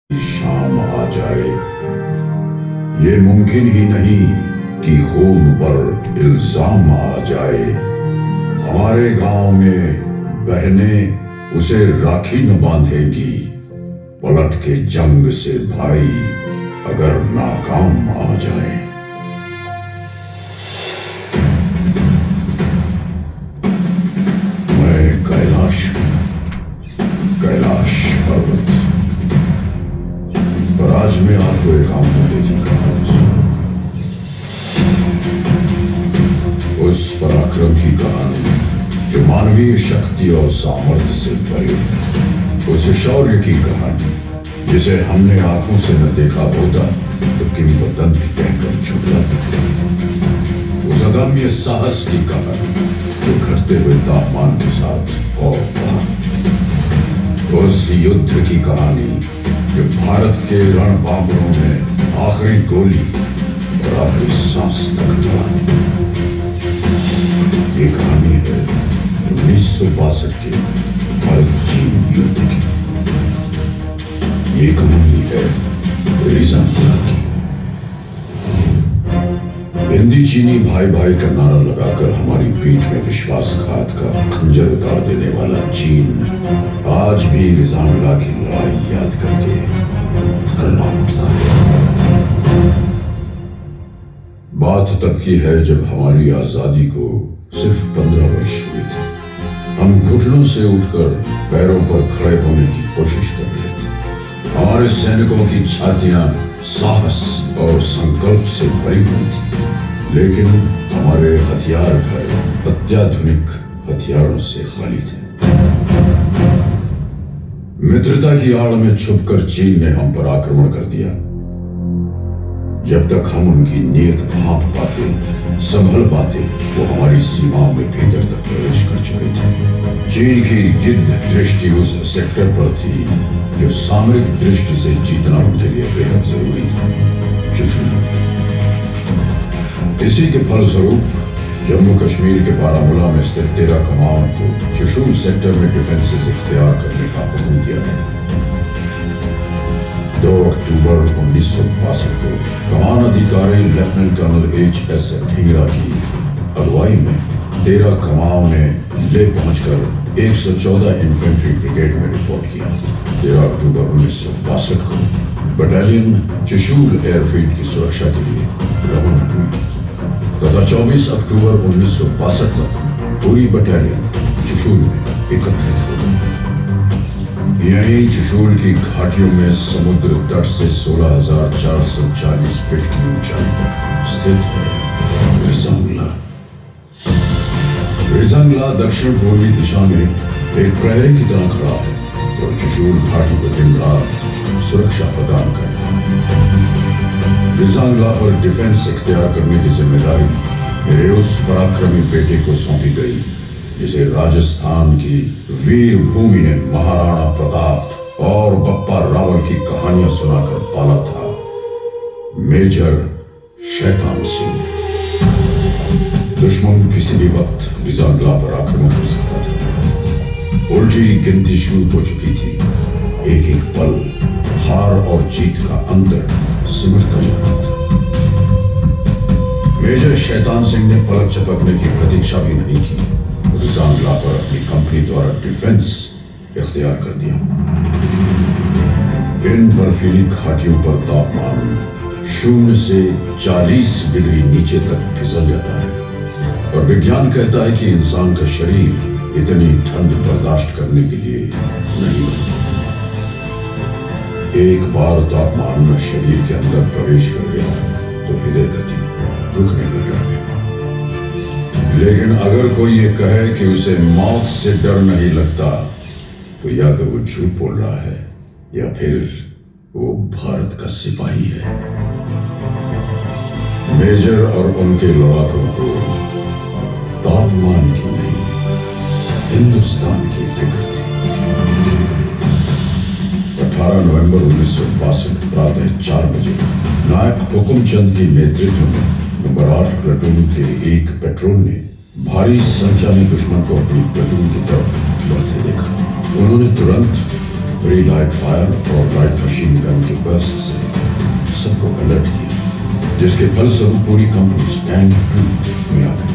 शाम आ जाए। ये मुमकिन ही नहीं कि खून पर इल्जाम आ जाए। हमारे गांव में बहनें उसे राखी न बांधेंगी। पलट के जंग से भाई अगर नाकाम आ जाए। मैं कैलाश पर्वत। पर आज मैं आपको एक आम बंदे की कहानी सुनाऊंगा। उस पराक्रम की कहानी जो मानवीय शक्ति और सामर्थ्य से भरी, उस शौर्य की कहानी जिसे हमने आंखों से न देखा होता तो किंवदंती कहकर झुठलाते थे। उस अदम्य साहस की कहानी जो घटते हुए तापमान के साथ और बढ़ा। उस युद्ध की कहानी जो भारत के रणबांकुरों में आखिरी गोली और आखिरी सांस तक लड़ा। ये कहानी है 1962 के भारत चीन युद्ध की। ये कहानी है रिजांगला की। हिंदी चीनी भाई भाई का नारा लगाकर हमारी पीठ में विश्वासघात का खंजर उतार देने वाला चीन आज भी रिजांगला की लड़ाई याद करके थर्रा उठता है। बात तब की है जब हमारी आजादी को सिर्फ 15 वर्ष हुए थे। हम घुटनों से उठकर पैरों पर खड़े होने की कोशिश कर रहे थे। हमारे सैनिकों की छातियां साहस और संकल्प से भरी हुई थी, लेकिन हमारे हथियार घर अत्याधुनिक हथियारों से खाली थे। मित्रता की आड़ में छुपकर चीन ने हम पर आक्रमण कर दिया। जब तक हम उनकी नीयत भांप पाते, संभल पाते, वो हमारी सीमाओं में भीतर तक प्रवेश कर चुके थे। चीन की गिद्ध दृष्टि उस सेक्टर पर थी जो सामरिक दृष्टि से जीतना उनके लिए बेहद जरूरी था, चुशुल। इसी के फलस्वरूप जम्मू कश्मीर के बारामूला में स्थित 13 कमांड को चुशुल सेक्टर में डिफेंसेस इख्तियार करने का हुक्म दिया गया। 2 अक्टूबर 1962 को कमान अधिकारी लेफ्टिनेंट कर्नल H.S. ढींगरा की अगुवाई में 13 कमाओं ने ले पहुंचकर 114 इन्फेंट्री ब्रिगेड में रिपोर्ट किया। 13 अक्टूबर 1962 को बटालियन चुशुल एयरफील्ड की सुरक्षा के लिए रवाना हुई तथा 24 अक्टूबर 1962 तक पूरी बटालियन चुशुल में एकत्रित हो गई। यहीं चुशुल की घाटियों में समुद्र तट से 16,440 फीट की ऊंचाई पर स्थित है रिजांगला। रिजांगला दक्षिण पूर्वी दिशा में एक प्रहरी की तरह खड़ा है और चुशुल घाटी को दिन रात सुरक्षा प्रदान कर रहा है। रिजांगला पर डिफेंस इख्तियार करने की जिम्मेदारी मेरे उस पराक्रमी बेटे को सौंपी गई जिसे राजस्थान की वीर भूमि ने महाराणा प्रताप और बप्पा रावल की कहानियां सुनाकर पाला था, मेजर शैतान सिंह। दुश्मन किसी भी वक्त रिजांगला पर आक्रमण कर सकता था। उल्टी गिनती शुरू हो चुकी थी। एक एक पल हार और जीत का अंतर सिमटता जा रहा था। मेजर शैतान सिंह ने पलक झपकने की प्रतीक्षा भी नहीं की। रिजांगला पर अपनी कंपनी द्वारा डिफेंस इख्तियार कर दिया। इन बर्फीली घाटियों पर तापमान 0 से 40 डिग्री नीचे तक फिसल जाता है और विज्ञान कहता है कि इंसान का शरीर इतनी ठंड बर्दाश्त करने के लिए नहीं बनता। एक बार तापमान में शरीर के अंदर प्रवेश कर गया तो हृदय गति रुकने लग जाती। लेकिन अगर कोई ये कहे कि उसे मौत से डर नहीं लगता तो या तो वो झूठ बोल रहा है या फिर वो भारत का सिपाही है। मेजर और उनके लड़ाकों को तापमान की नहीं, हिंदुस्तान की फिक्र थी। 18 नवंबर 1962 प्रातः 4 बजे नायक हुकुमचंद के नेतृत्व में नंबर 8 प्लेटून के एक पेट्रोल ने भारी संख्या में दुश्मन को अपनी प्लेटून की तरफ बढ़ते देखा। उन्होंने तुरंत प्री लाइट फायर और लाइट मशीन गन के बर्स्ट से सबको अलर्ट किया, जिसके फलस्वरूप पूरी कंपनी स्टैंड टू में आ गई।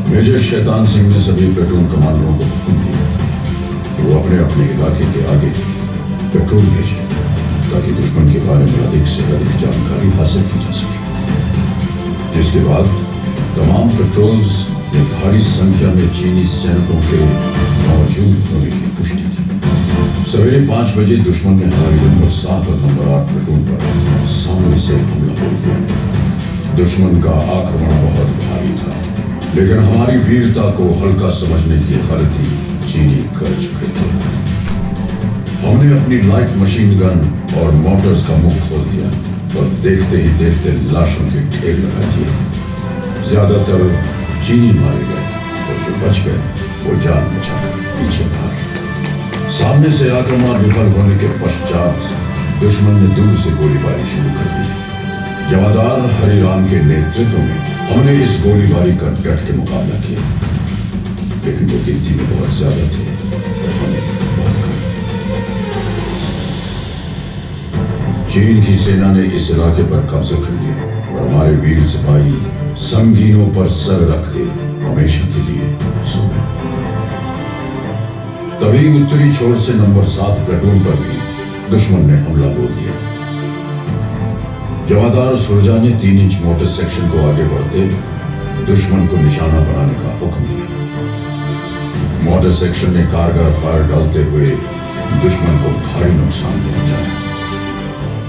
मेजर शैतान सिंह ने सभी प्लेटून कमांडरों को हुक्म दिया कि वो अपने अपने इलाके के आगे पेट्रोल भेजें ताकि दुश्मन के बारे में अधिक से अधिक जानकारी हासिल की जा सके। जिसके बाद तमाम पेट्रोल्स ने भारी संख्या में चीनी सैनिकों के मौजूद होने की पुष्टि की। सवेरे 5 बजे दुश्मन ने हमारी नंबर 7 और नंबर 8 प्लेटून पर सामने से हमला बोल दिया। दुश्मन का आक्रमण बहुत भारी था, लेकिन हमारी वीरता को हल्का समझने की गलती चीनी कर चुके थे। हमने अपनी लाइट मशीन गन और मोटर्स का मुख खोल दिया और देखते ही देखते लाशों के ढेर लगा दिए। ज्यादातर चीनी मारे गए और जो बच गए वो जान बचाकर पीछे भागे। सामने से आक्रमण विफल होने के पश्चात दुश्मन ने दूर से गोलीबारी शुरू कर दी। जमादार हरिराम के नेतृत्व में हमने इस गोलीबारी का डट के मुकाबला किया, लेकिन वो गिनती में बहुत ज्यादा थे और हमें बहुत कम। चीन की सेना ने इस इलाके पर कब्जा कर लिया और हमारे वीर सिपाही संगीनों पर सर रख के हमेशा के लिए सो गए। तभी उत्तरी छोर से नंबर 7 प्लेटून पर भी दुश्मन ने हमला बोल दिया। जमादार सुरजा ने 3 इंच मोटर सेक्शन को आगे बढ़ते दुश्मन को निशाना बनाने का हुक्म दिया। मोटर सेक्शन ने कारगर फायर डालते हुए दुश्मन को भारी नुकसान पहुंचाया।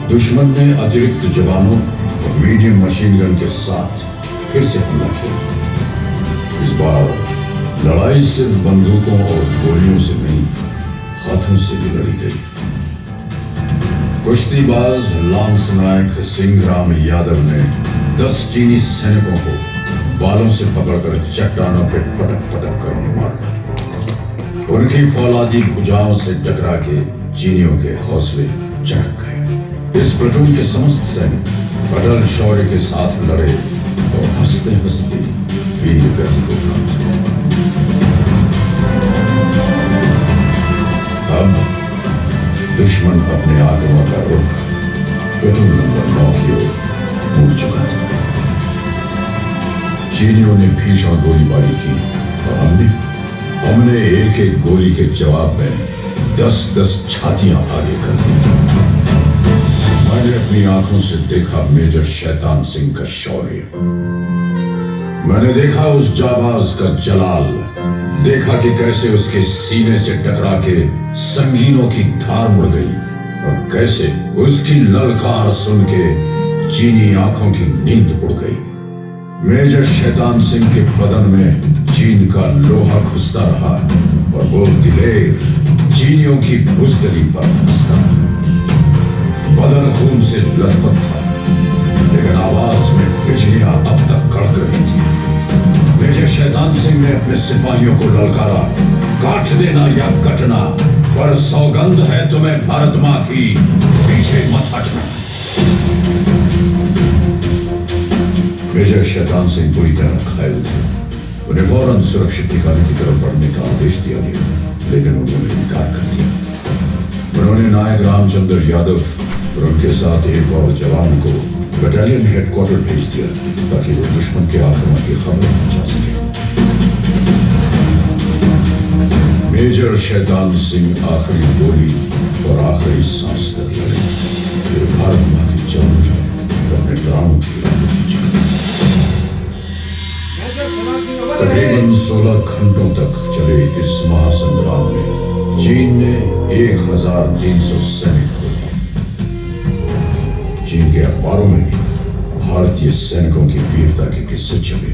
दुश्मन ने अतिरिक्त जवानों और मीडियम मशीन गन के साथ फिर से हमला किया। इस बार लड़ाई सिर्फ बंदूकों और गोलियों से नहीं, हाथों से भी लड़ी गई। कुश्तीबाज लांस नायक सिंहराम यादव ने 10 चीनी सैनिकों को बालों से पकड़कर चट्टानों पर पटक पटक कर मार डाला। उनकी फौलादी भुजाओं से टकरा के चीनियों के हौसले चढ़क गए। इस प्लेटून के समस्त सैनिक अटल शौर्य के साथ लड़े और हंसते हंसते वीर गति को प्राप्त हुए। अब दुश्मन अपने आक्रमण का रुख प्लेटून नंबर 9 की ओर मुड़ चुका था। चीनियों ने भीषण गोलीबारी की और हमने एक एक गोली के जवाब में 10-10 छातियां आगे कर दी। मैंने अपनी आंखों से देखा मेजर शैतान सिंह का शौर्य। मैंने देखा उस जाबाज का जलाल, देखा कि कैसे उसके सीने से टकरा के संगीनों की धार मुड़ गई और कैसे उसकी ललकार सुन के चीनी आंखों की नींद उड़ गई। मेजर शैतान सिंह के बदन में चीन का लोहा घुसता रहा और वो दिलेर चीनियों की बुजदली पर हंसता रहा। बदन खून से लथपथ था, लेकिन आवाज में बिजलियां अब तक कड़क रही थी। मेजर शैतान सिंह ने अपने सिपाहियों को ललकारा, काट देना या कटना, पर सौगंध है तुम्हें भारत मां की, पीछे मत हटना। मेजर शैतान सिंह पूरी तरह घायल थे। उन्हें फौरन सुरक्षित ठिकाने की तरफ बढ़ने का आदेश दिया गया, लेकिन उन्होंने इनकार कर दिया। उन्होंने नायक रामचंद्र यादव और उनके साथ एक और जवान को बटालियन हेडक्वार्टर भेज दिया ताकि वो दुश्मन के आक्रमण की खबर पहुंचा सके। मेजर शैतान सिंह आखिरी गोली और आखिरी सांस तक लड़े, फिर भारत मां की जान में अपने प्राणों की आहुति दी। तकरीबन 16 घंटों तक चले इस महासंग्राम में चीन ने 1300 सैनिक खो दिए। चीन के अखबारों में भी भारतीय सैनिकों की वीरता के किस्से छपे।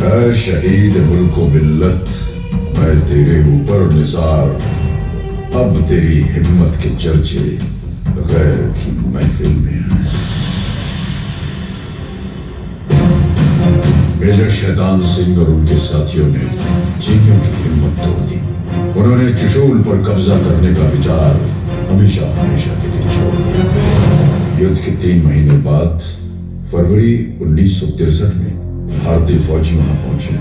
ऐ शहीद मुल्को मिल्लत, मैं तेरे ऊपर निसार, अब तेरी हिम्मत के चर्चे गैर की महफिल में हैं। मेजर शैतान सिंह और उनके साथियों ने चीनियों की हिम्मत तोड़ दी। उन्होंने चुशोल पर कब्जा करने का विचार हमेशा हमेशा के लिए छोड़ दिया। युद्ध के 3 महीने बाद फरवरी 1963 में भारतीय फौजी वहां पहुंचे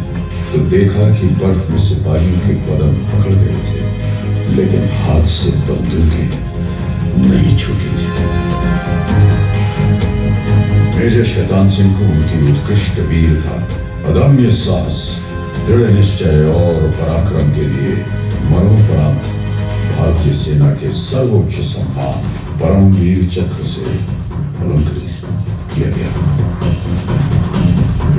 तो देखा कि बर्फ में सिपाहियों के बदन पकड़ गए थे लेकिन हाथ से बंदूकें नहीं छूटी थी। मेजर शैतान सिंह को उनकी उत्कृष्ट वीरता, अदम्य साहस, दृढ़ निश्चय और पराक्रम के लिए मरणोपरांत भारतीय सेना के सर्वोच्च सम्मान परमवीर चक्र से अलंकृत किया गया।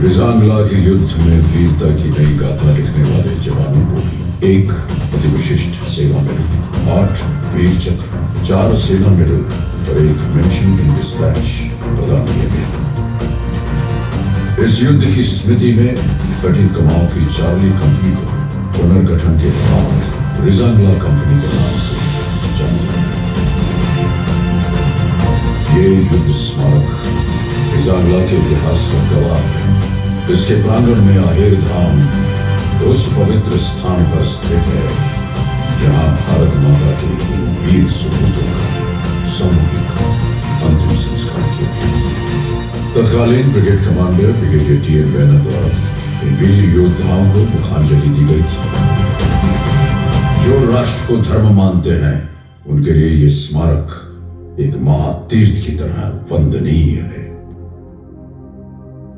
रिजांगला के युद्ध में वीरता की नई गाथा लिखने वाले जवानों को भी एक अति विशिष्ट सेवा मेडल, 8 वीर चक्र, 4 सेना मेडल और एक मेंशन इन डिस्पैच प्रदान किया गया। इस युद्ध की स्मृति में 13 कमाओं की चार्ली कंपनी को पुनर्गठन के बाद रिजांगला कंपनी के नाम से जाना जाता है। ये युद्ध स्मारक रिजांगला के इतिहास का गवाह है। इसके प्रांगण में आहेर धाम उस पवित्र स्थान पर स्थित है जहां भारत माता के इन वीर सुपूतों का सामूहिक अंतिम संस्कार किया गया। तत्कालीन brigade commander brigadier TN. Raina द्वारा इन वीर योद्धाओं को मुखांजलि दी गई थी। जो राष्ट्र को धर्म मानते हैं उनके लिए यह स्मारक एक महातीर्थ की तरह वंदनीय है।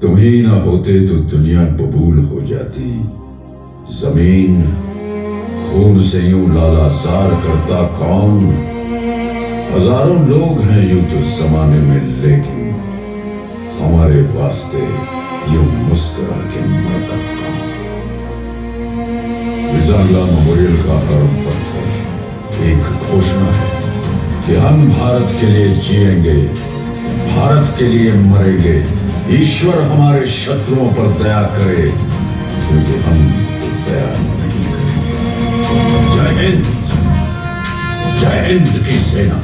तुम ही ना होते तो दुनिया बबूल हो जाती, जमीन खून से यूं लालाजार करता कौन। हजारों लोग हैं यूं तो जमाने में, लेकिन हमारे वास्ते यूं मुस्कुरा के मरता कौन। रिजांगला मेमोरियल का हर पत्थर एक घोषणा है कि हम भारत के लिए जिएंगे, भारत के लिए मरेंगे। ईश्वर हमारे शत्रुओं पर दया करे, क्योंकि हम दया नहीं करेंगे। जय हिंद की सेना।